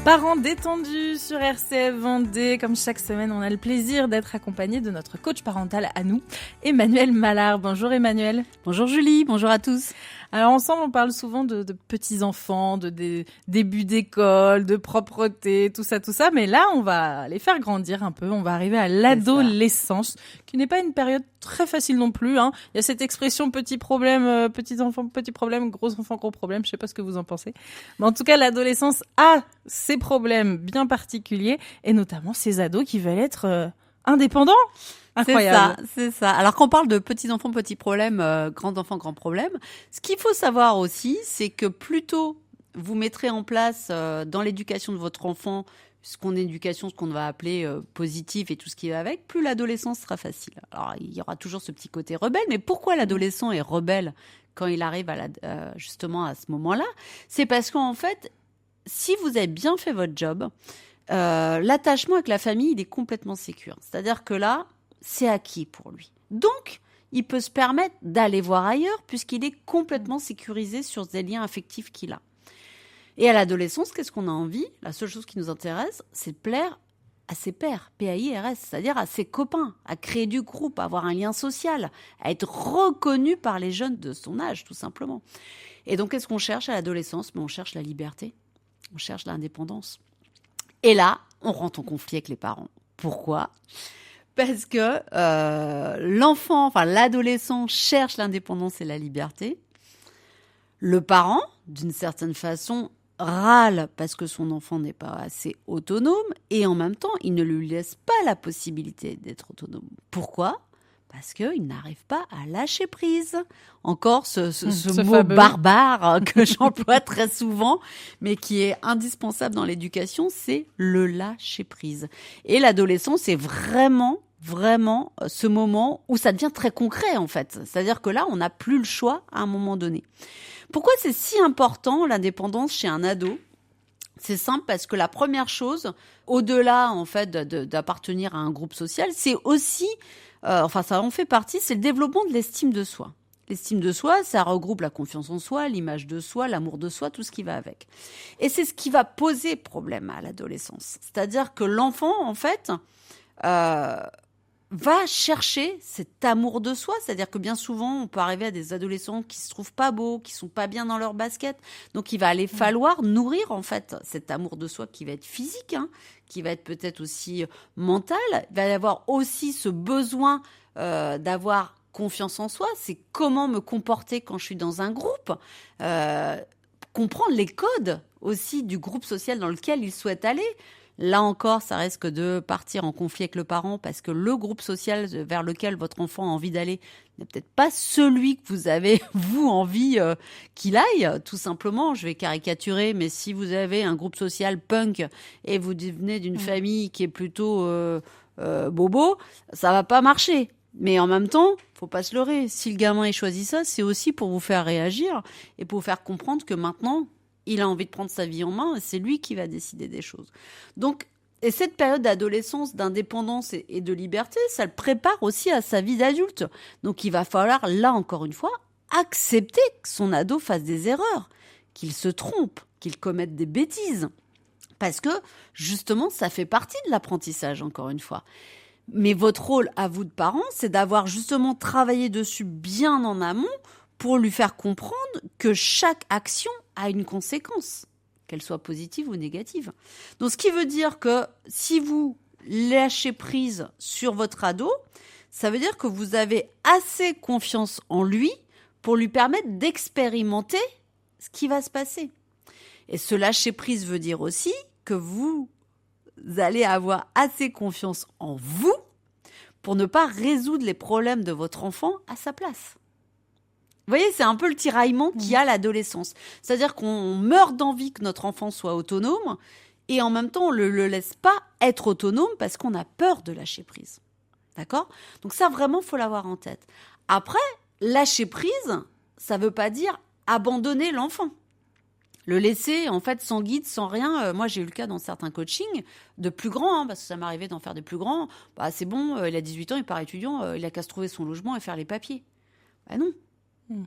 Parents détendus sur RCF Vendée. Comme chaque semaine, on a le plaisir d'être accompagné de notre coach parental à nous, Emmanuel Mallard. Bonjour Emmanuel. Bonjour Julie, bonjour à tous. Alors ensemble, on parle souvent de petits-enfants, de débuts d'école, de propreté, tout ça. Mais là, on va les faire grandir un peu. On va arriver à l'adolescence, qui n'est pas une période très facile non plus. Il y a cette expression petit problème, petits-enfants, petit problème, gros enfants, gros problème. Je sais pas ce que vous en pensez. Mais en tout cas, l'adolescence a ses problèmes bien particuliers, et notamment ces ados qui veulent être indépendants. Incroyable. C'est ça. Alors qu'on parle de petits enfants, petits problèmes, grands enfants, grands problèmes, ce qu'il faut savoir aussi, c'est que plus tôt vous mettrez en place dans l'éducation de votre enfant ce qu'on va appeler positif et tout ce qui va avec, plus l'adolescence sera facile. Alors il y aura toujours ce petit côté rebelle, mais pourquoi l'adolescent est rebelle quand il arrive justement à ce moment-là? C'est parce qu'en fait, si vous avez bien fait votre job, l'attachement avec la famille, il est complètement sécure. C'est-à-dire que là, c'est acquis pour lui. Donc, il peut se permettre d'aller voir ailleurs puisqu'il est complètement sécurisé sur des liens affectifs qu'il a. Et à l'adolescence, qu'est-ce qu'on a envie? La seule chose qui nous intéresse, c'est de plaire à ses pairs, P-A-I-R-S, c'est-à-dire à ses copains, à créer du groupe, à avoir un lien social, à être reconnu par les jeunes de son âge, tout simplement. Et donc, qu'est-ce qu'on cherche à l'adolescence? On cherche la liberté, on cherche l'indépendance. Et là, on rentre en conflit avec les parents. Pourquoi? Parce que l'adolescent cherche l'indépendance et la liberté. Le parent, d'une certaine façon, râle parce que son enfant n'est pas assez autonome et en même temps, il ne lui laisse pas la possibilité d'être autonome. Pourquoi ? Parce qu'il n'arrive pas à lâcher prise. Encore ce mot fameux barbare que j'emploie très souvent, mais qui est indispensable dans l'éducation, c'est le lâcher prise. Et l'adolescence, c'est vraiment ce moment où ça devient très concret, en fait. C'est-à-dire que là, on n'a plus le choix à un moment donné. Pourquoi c'est si important, l'indépendance chez un ado ? C'est simple parce que la première chose, au-delà, en fait, d'appartenir à un groupe social, c'est aussi ça en fait partie, c'est le développement de l'estime de soi. L'estime de soi, ça regroupe la confiance en soi, l'image de soi, l'amour de soi, tout ce qui va avec. Et c'est ce qui va poser problème à l'adolescence. C'est-à-dire que l'enfant, en fait, va chercher cet amour de soi. C'est-à-dire que bien souvent, on peut arriver à des adolescents qui se trouvent pas beaux, qui sont pas bien dans leur basket. Donc, il va aller falloir nourrir, en fait, cet amour de soi qui va être physique, qui va être peut-être aussi mental. Il va y avoir aussi ce besoin d'avoir confiance en soi. C'est comment me comporter quand je suis dans un groupe. Comprendre les codes aussi du groupe social dans lequel il souhaite aller. Là encore, ça risque de partir en conflit avec le parent parce que le groupe social vers lequel votre enfant a envie d'aller n'est peut-être pas celui que vous avez, vous, envie qu'il aille. Tout simplement, je vais caricaturer, mais si vous avez un groupe social punk et vous venez d'une famille qui est plutôt bobo, ça va pas marcher. Mais en même temps, faut pas se leurrer. Si le gamin ait choisi ça, c'est aussi pour vous faire réagir et pour vous faire comprendre que maintenant, il a envie de prendre sa vie en main et c'est lui qui va décider des choses. Donc, et cette période d'adolescence, d'indépendance et de liberté, ça le prépare aussi à sa vie d'adulte. Donc, il va falloir, là encore une fois, accepter que son ado fasse des erreurs, qu'il se trompe, qu'il commette des bêtises. Parce que, justement, ça fait partie de l'apprentissage, encore une fois. Mais votre rôle, à vous de parents, c'est d'avoir justement travaillé dessus bien en amont pour lui faire comprendre que chaque action a une conséquence, qu'elle soit positive ou négative. Donc, ce qui veut dire que si vous lâchez prise sur votre ado, ça veut dire que vous avez assez confiance en lui pour lui permettre d'expérimenter ce qui va se passer. Et ce lâcher prise veut dire aussi que vous allez avoir assez confiance en vous pour ne pas résoudre les problèmes de votre enfant à sa place. Vous voyez, c'est un peu le tiraillement qu'il y a à l'adolescence. C'est-à-dire qu'on meurt d'envie que notre enfant soit autonome et en même temps, on ne le laisse pas être autonome parce qu'on a peur de lâcher prise. D'accord ? Donc ça, vraiment, il faut l'avoir en tête. Après, lâcher prise, ça ne veut pas dire abandonner l'enfant. Le laisser, en fait, sans guide, sans rien. Moi, j'ai eu le cas dans certains coachings de plus grands, parce que ça m'arrivait d'en faire des plus grands. Bah, c'est bon, il a 18 ans, il part étudiant, il a qu'à se trouver son logement et faire les papiers. Bah non.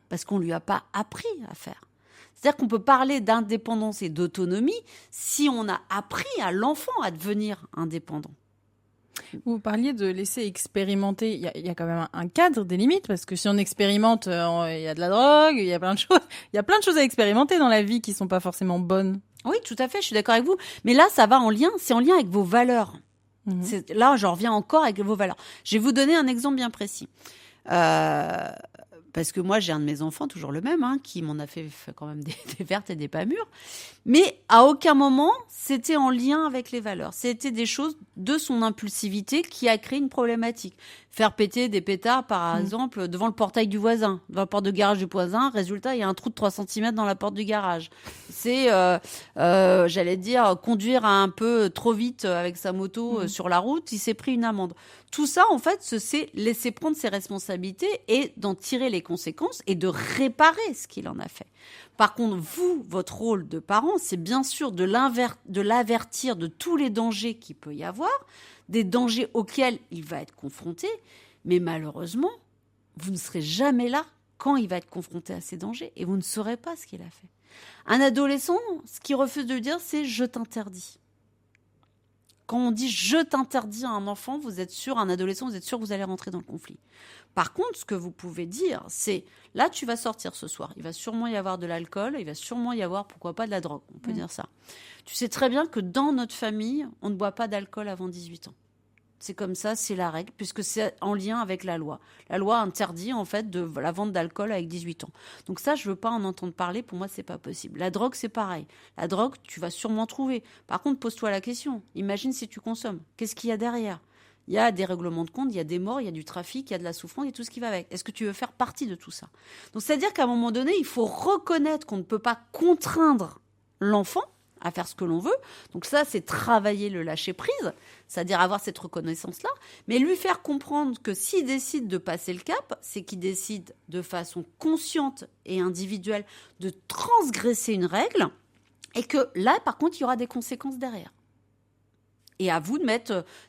Parce qu'on ne lui a pas appris à faire. C'est-à-dire qu'on peut parler d'indépendance et d'autonomie si on a appris à l'enfant à devenir indépendant. Vous parliez de laisser expérimenter. Il y a quand même un cadre, des limites, parce que si on expérimente, il y a de la drogue, il y a plein de choses. Il y a plein de choses à expérimenter dans la vie qui sont pas forcément bonnes. Oui, tout à fait, je suis d'accord avec vous. Mais là, ça va c'est en lien avec vos valeurs. Là, j'en reviens encore avec vos valeurs. Je vais vous donner un exemple bien précis. Parce que moi, j'ai un de mes enfants, toujours le même, qui m'en a fait quand même des vertes et des pas mûres. Mais à aucun moment, c'était en lien avec les valeurs. C'était des choses de son impulsivité qui a créé une problématique. Faire péter des pétards, par exemple, devant le portail du voisin, devant la porte de garage du voisin. Résultat, il y a un trou de 3 cm dans la porte du garage. C'est, j'allais dire, conduire un peu trop vite avec sa moto sur la route. Il s'est pris une amende. Tout ça, en fait, c'est laisser prendre ses responsabilités et d'en tirer les conséquences et de réparer ce qu'il en a fait. Par contre, votre rôle de parent, c'est bien sûr de l'avertir de tous les dangers qu'il peut y avoir, des dangers auxquels il va être confronté, mais malheureusement, vous ne serez jamais là quand il va être confronté à ces dangers et vous ne saurez pas ce qu'il a fait. Un adolescent, ce qu'il refuse de dire, c'est « je t'interdis ». Quand on dit « je t'interdis » à un enfant, vous êtes sûr, un adolescent, vous êtes sûr que vous allez rentrer dans le conflit. Par contre, ce que vous pouvez dire, c'est « là, tu vas sortir ce soir. Il va sûrement y avoir de l'alcool, il va sûrement y avoir, pourquoi pas, de la drogue. » On peut dire ça. Tu sais très bien que dans notre famille, on ne boit pas d'alcool avant 18 ans. C'est comme ça, c'est la règle, puisque c'est en lien avec la loi. La loi interdit, en fait, de la vente d'alcool avec 18 ans. Donc ça, je veux pas en entendre parler. Pour moi, c'est pas possible. La drogue, c'est pareil. La drogue, tu vas sûrement trouver. Par contre, pose-toi la question. Imagine si tu consommes. Qu'est-ce qu'il y a derrière ? Il y a des règlements de compte, il y a des morts, il y a du trafic, il y a de la souffrance et tout ce qui va avec. Est-ce que tu veux faire partie de tout ça ? Donc, c'est-à-dire qu'à un moment donné, il faut reconnaître qu'on ne peut pas contraindre l'enfant à faire ce que l'on veut. Donc ça, c'est travailler le lâcher-prise, c'est-à-dire avoir cette reconnaissance-là, mais lui faire comprendre que s'il décide de passer le cap, c'est qu'il décide de façon consciente et individuelle de transgresser une règle, et que là, par contre, il y aura des conséquences derrière. Et à vous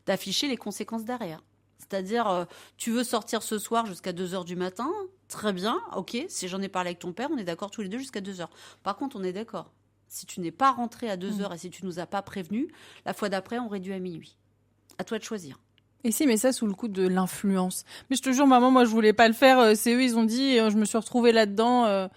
d'afficher les conséquences derrière. C'est-à-dire, tu veux sortir ce soir jusqu'à 2h du matin, très bien, ok, si j'en ai parlé avec ton père, on est d'accord tous les deux jusqu'à 2h. Par contre, on est d'accord. Si tu n'es pas rentré à 2h et si tu nous as pas prévenus, la fois d'après, on réduit à minuit. À toi de choisir. Et si, mais ça sous le coup de l'influence. Mais je te jure, maman, moi, je voulais pas le faire. C'est eux, ils ont dit, je me suis retrouvée là-dedans.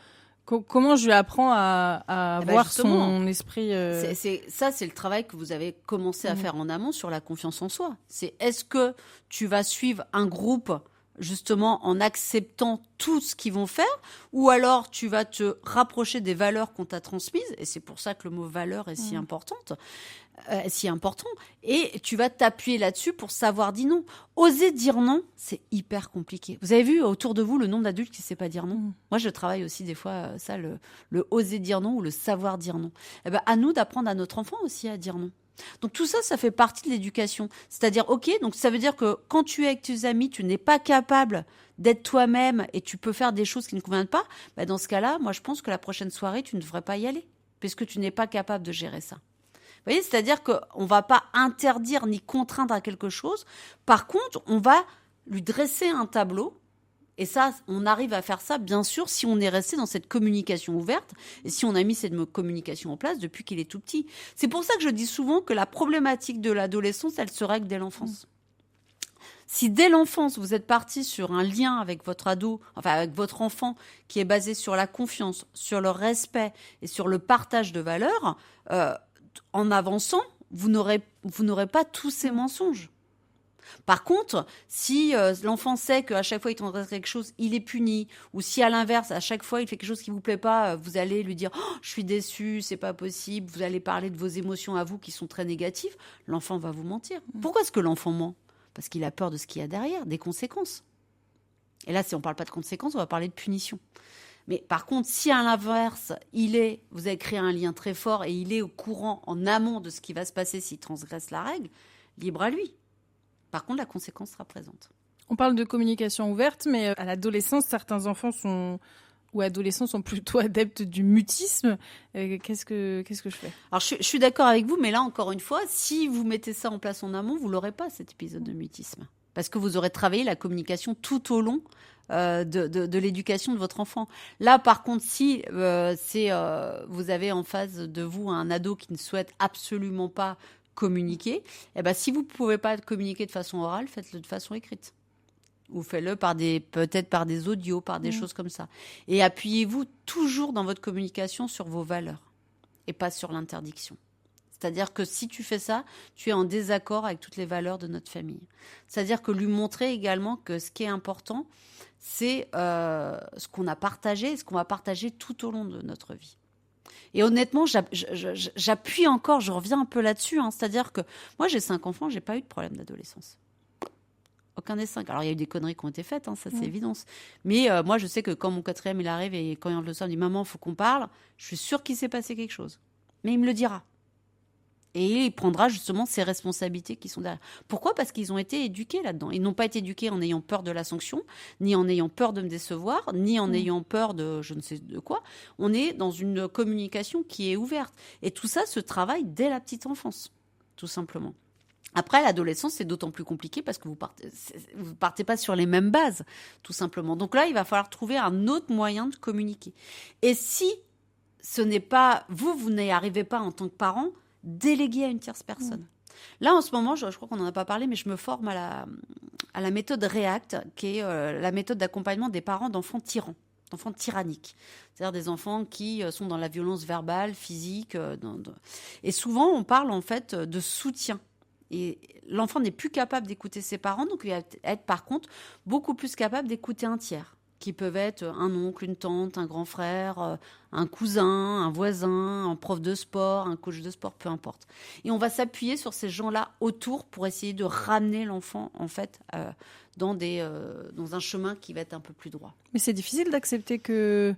Comment je lui apprends à voir son esprit C'est le travail que vous avez commencé à faire en amont sur la confiance en soi. C'est est-ce que tu vas suivre un groupe justement en acceptant tout ce qu'ils vont faire, ou alors tu vas te rapprocher des valeurs qu'on t'a transmises, et c'est pour ça que le mot valeur est si important, et tu vas t'appuyer là-dessus pour savoir dire non. Oser dire non, c'est hyper compliqué. Vous avez vu autour de vous le nombre d'adultes qui ne savent pas dire non ? Moi, je travaille aussi des fois ça, le oser dire non ou le savoir dire non. Eh ben, à nous d'apprendre à notre enfant aussi à dire non. Donc tout ça, ça fait partie de l'éducation. C'est-à-dire, ok, donc ça veut dire que quand tu es avec tes amis, tu n'es pas capable d'être toi-même et tu peux faire des choses qui ne conviennent pas, bah dans ce cas-là, moi je pense que la prochaine soirée, tu ne devrais pas y aller, puisque tu n'es pas capable de gérer ça. Vous voyez, c'est-à-dire qu'on ne va pas interdire ni contraindre à quelque chose. Par contre, on va lui dresser un tableau. Et ça, on arrive à faire ça, bien sûr, si on est resté dans cette communication ouverte et si on a mis cette communication en place depuis qu'il est tout petit. C'est pour ça que je dis souvent que la problématique de l'adolescence, elle se règle dès l'enfance. Si dès l'enfance, vous êtes parti sur un lien avec votre ado, enfin avec votre enfant, qui est basé sur la confiance, sur le respect et sur le partage de valeurs, en avançant, vous n'aurez pas tous ces mensonges. Par contre, si l'enfant sait qu'à chaque fois il transgresse quelque chose, il est puni, ou si à l'inverse, à chaque fois il fait quelque chose qui vous plaît pas, vous allez lui dire oh, je suis déçu, c'est pas possible, vous allez parler de vos émotions à vous qui sont très négatives, l'enfant va vous mentir. Pourquoi est-ce que l'enfant ment ? Parce qu'il a peur de ce qu'il y a derrière, des conséquences. Et là, si on parle pas de conséquences, on va parler de punition. Mais par contre, si à l'inverse, vous avez créé un lien très fort et il est au courant en amont de ce qui va se passer s'il transgresse la règle, libre à lui. Par contre, la conséquence sera présente. On parle de communication ouverte, mais à l'adolescence, certains enfants ou adolescents sont plutôt adeptes du mutisme. Qu'est-ce que je fais ? Alors, je suis d'accord avec vous, mais là, encore une fois, si vous mettez ça en place en amont, vous l'aurez pas, cet épisode de mutisme. parce que vous aurez travaillé la communication tout au long de l'éducation de votre enfant. Là, par contre, si vous avez en face de vous un ado qui ne souhaite absolument pas communiquer, eh ben, si vous ne pouvez pas communiquer de façon orale, faites-le de façon écrite. Ou faites-le peut-être par des audios, par des choses comme ça. Et appuyez-vous toujours dans votre communication sur vos valeurs et pas sur l'interdiction. C'est-à-dire que si tu fais ça, tu es en désaccord avec toutes les valeurs de notre famille. C'est-à-dire que lui montrer également que ce qui est important, c'est ce qu'on a partagé et ce qu'on va partager tout au long de notre vie. Et honnêtement, j'appuie encore, je reviens un peu là-dessus. C'est-à-dire que moi, j'ai 5 enfants, j'ai pas eu de problème d'adolescence. Aucun des 5. Alors, il y a eu des conneries qui ont été faites, ça c'est évident. Mais moi, je sais que quand mon 4e, il arrive et quand il rentre le soir, il me dit « Maman, il faut qu'on parle », je suis sûre qu'il s'est passé quelque chose. Mais il me le dira. Et il prendra justement ses responsabilités qui sont derrière. Pourquoi ? Parce qu'ils ont été éduqués là-dedans. Ils n'ont pas été éduqués en ayant peur de la sanction, ni en ayant peur de me décevoir, ni en ayant peur de je ne sais de quoi. On est dans une communication qui est ouverte. Et tout ça se travaille dès la petite enfance, tout simplement. Après, l'adolescence, c'est d'autant plus compliqué parce que vous partez pas sur les mêmes bases, tout simplement. Donc là, il va falloir trouver un autre moyen de communiquer. Et si ce n'est pas vous n'y arrivez pas en tant que parent, déléguer à une tierce personne. Là, en ce moment, je crois qu'on n'en a pas parlé, mais je me forme à la méthode REACT, qui est la méthode d'accompagnement des parents d'enfants tyrans, d'enfants tyranniques. C'est-à-dire des enfants qui sont dans la violence verbale, physique. Et souvent, on parle en fait de soutien. Et l'enfant n'est plus capable d'écouter ses parents, donc il va être par contre beaucoup plus capable d'écouter un tiers, qui peuvent être un oncle, une tante, un grand frère, un cousin, un voisin, un prof de sport, un coach de sport, peu importe. Et on va s'appuyer sur ces gens-là autour pour essayer de ramener l'enfant, en fait, dans un chemin qui va être un peu plus droit. Mais c'est difficile d'accepter que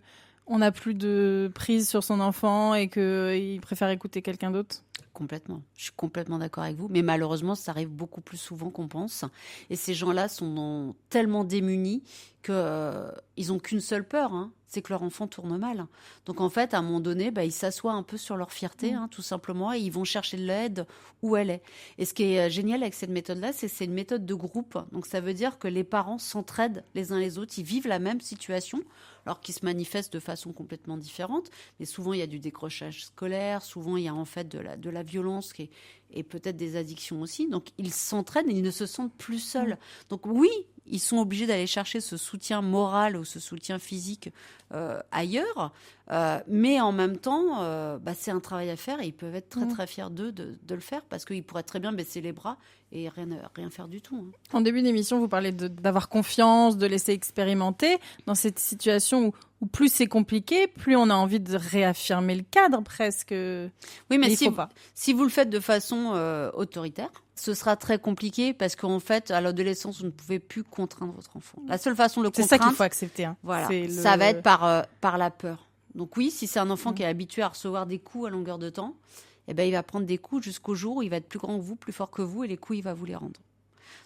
on n'a plus de prise sur son enfant et qu'il préfère écouter quelqu'un d'autre. Complètement. Je suis complètement d'accord avec vous. Mais malheureusement, ça arrive beaucoup plus souvent qu'on pense. Et ces gens-là sont tellement démunis qu'ils n'ont qu'une seule peur, c'est que leur enfant tourne mal. Donc en fait, à un moment donné, ils s'assoient un peu sur leur fierté, tout simplement, et ils vont chercher de l'aide où elle est. Et ce qui est génial avec cette méthode-là, c'est que c'est une méthode de groupe. Donc ça veut dire que les parents s'entraident les uns les autres. Ils vivent la même situation, alors qu'ils se manifestent de façon complètement différente. Mais souvent, il y a du décrochage scolaire. Souvent, il y a en fait de la violence et peut-être des addictions aussi. Donc, ils s'entraînent et ils ne se sentent plus seuls. Donc, oui, ils sont obligés d'aller chercher ce soutien moral ou ce soutien physique ailleurs. Mais en même temps, c'est un travail à faire et ils peuvent être très, très fiers d'eux de le faire parce qu'ils pourraient très bien baisser les bras et rien faire du tout. En début d'émission, vous parlez d'avoir confiance, de laisser expérimenter. Dans cette situation où plus c'est compliqué, plus on a envie de réaffirmer le cadre presque. Oui, mais si vous le faites de façon autoritaire, ce sera très compliqué parce qu'en fait, à l'adolescence, vous ne pouvez plus contraindre votre enfant. La seule façon de le contraindre, c'est ça qu'il faut accepter. Voilà, ça va être par la peur. Donc oui, si c'est un enfant qui est habitué à recevoir des coups à longueur de temps, il va prendre des coups jusqu'au jour où il va être plus grand que vous, plus fort que vous, et les coups, il va vous les rendre.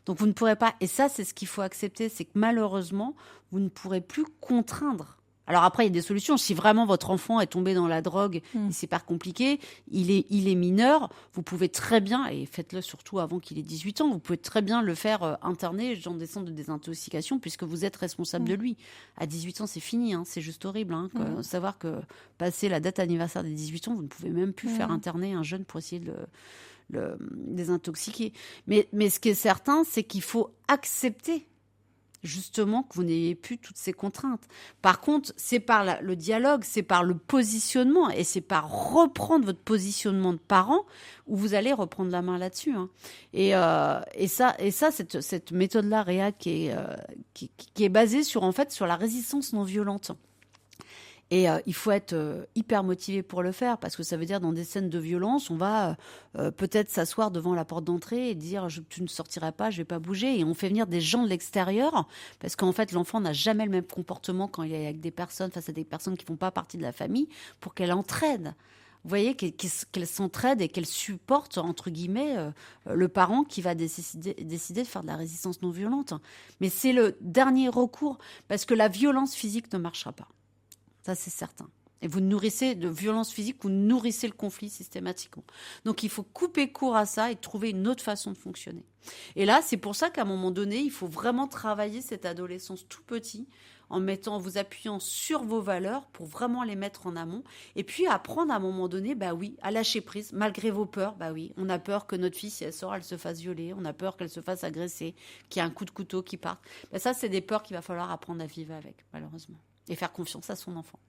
Donc vous ne pourrez pas, et ça c'est ce qu'il faut accepter, c'est que malheureusement, vous ne pourrez plus contraindre. Alors après, il y a des solutions. Si vraiment votre enfant est tombé dans la drogue, et c'est pas compliqué, il est mineur, vous pouvez très bien, et faites-le surtout avant qu'il ait 18 ans, vous pouvez très bien le faire interner dans des centres de désintoxication puisque vous êtes responsable de lui. À 18 ans, c'est fini, c'est juste horrible. Savoir que passer la date anniversaire des 18 ans, vous ne pouvez même plus faire interner un jeune pour essayer de le désintoxiquer. Mais ce qui est certain, c'est qu'il faut accepter justement que vous n'ayez plus toutes ces contraintes. Par contre, c'est par le dialogue, c'est par le positionnement et c'est par reprendre votre positionnement de parent où vous allez reprendre la main là-dessus. Et ça, cette méthode-là, Réa, qui est basée sur la résistance non violente. Et il faut être hyper motivé pour le faire parce que ça veut dire dans des scènes de violence, on va peut-être s'asseoir devant la porte d'entrée et dire tu ne sortiras pas, je vais pas bouger. Et on fait venir des gens de l'extérieur parce qu'en fait l'enfant n'a jamais le même comportement quand il est avec des personnes, face à des personnes qui font pas partie de la famille, pour qu'elle entraide. Vous voyez, qu'elle s'entraide et qu'elle supporte, entre guillemets, le parent qui va décider de faire de la résistance non violente. Mais c'est le dernier recours parce que la violence physique ne marchera pas. Ça, c'est certain. Et vous nourrissez de violence physique, vous nourrissez le conflit systématiquement. Donc il faut couper court à ça et trouver une autre façon de fonctionner. Et là, c'est pour ça qu'à un moment donné, il faut vraiment travailler cette adolescence tout petit en vous appuyant sur vos valeurs pour vraiment les mettre en amont. Et puis apprendre à un moment donné, à lâcher prise, malgré vos peurs. On a peur que notre fille, si elle sort, elle se fasse violer. On a peur qu'elle se fasse agresser, qu'il y ait un coup de couteau qui parte. Ça, c'est des peurs qu'il va falloir apprendre à vivre avec, malheureusement. Et faire confiance à son enfant.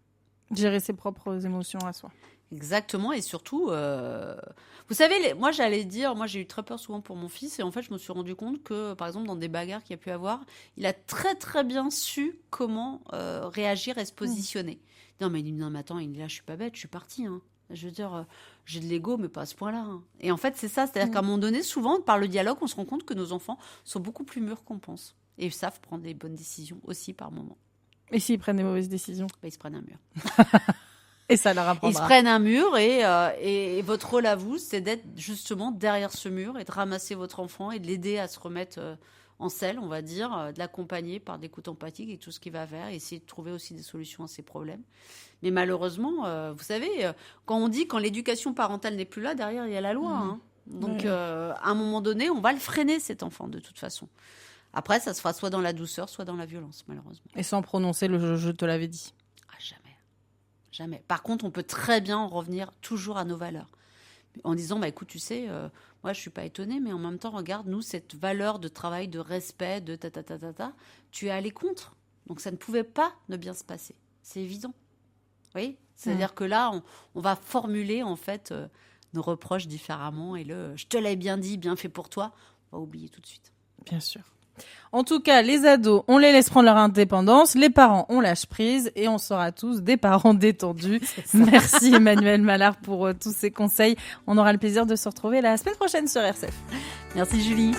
Gérer ses propres émotions à soi. Exactement, et surtout, vous savez, moi j'ai eu très peur souvent pour mon fils, et en fait je me suis rendu compte que, par exemple, dans des bagarres qu'il y a pu avoir, il a très très bien su comment réagir et se positionner. Non mais attends, il est là, je suis pas bête, je suis partie, hein. Je veux dire, j'ai de l'ego, mais pas à ce point-là, hein. Et en fait c'est ça, c'est-à-dire qu'à un moment donné, souvent par le dialogue, on se rend compte que nos enfants sont beaucoup plus mûrs qu'on pense, et ils savent prendre des bonnes décisions aussi par moment. Et s'ils prennent des mauvaises décisions? Ils se prennent un mur. Et ça leur apprendra. Ils se prennent un mur et votre rôle à vous, c'est d'être justement derrière ce mur et de ramasser votre enfant et de l'aider à se remettre en selle, on va dire, de l'accompagner par des écoute empathique et tout ce qui va vers, et essayer de trouver aussi des solutions à ses problèmes. Mais malheureusement, vous savez, quand l'éducation parentale n'est plus là, derrière, il y a la loi. Hein. Donc, à un moment donné, on va le freiner, cet enfant, de toute façon. Après, ça se fera soit dans la douceur, soit dans la violence, malheureusement. Et sans prononcer le « je te l'avais dit ». Jamais. Jamais. Par contre, on peut très bien en revenir toujours à nos valeurs. En disant, écoute, tu sais, moi, je suis pas étonnée, mais en même temps, regarde, nous, cette valeur de travail, de respect, de tu es allé contre. Donc, ça ne pouvait pas ne bien se passer. C'est évident. Vous voyez ? C'est-à-dire que là, on va formuler, en fait, nos reproches différemment. Et je te l'ai bien dit, bien fait pour toi, on va oublier tout de suite. Bien sûr. En tout cas, les ados, on les laisse prendre leur indépendance, les parents, on lâche prise et on sera tous des parents détendus. Merci Emmanuelle Mallard pour tous ces conseils. On aura le plaisir de se retrouver la semaine prochaine sur RCF. Merci Julie.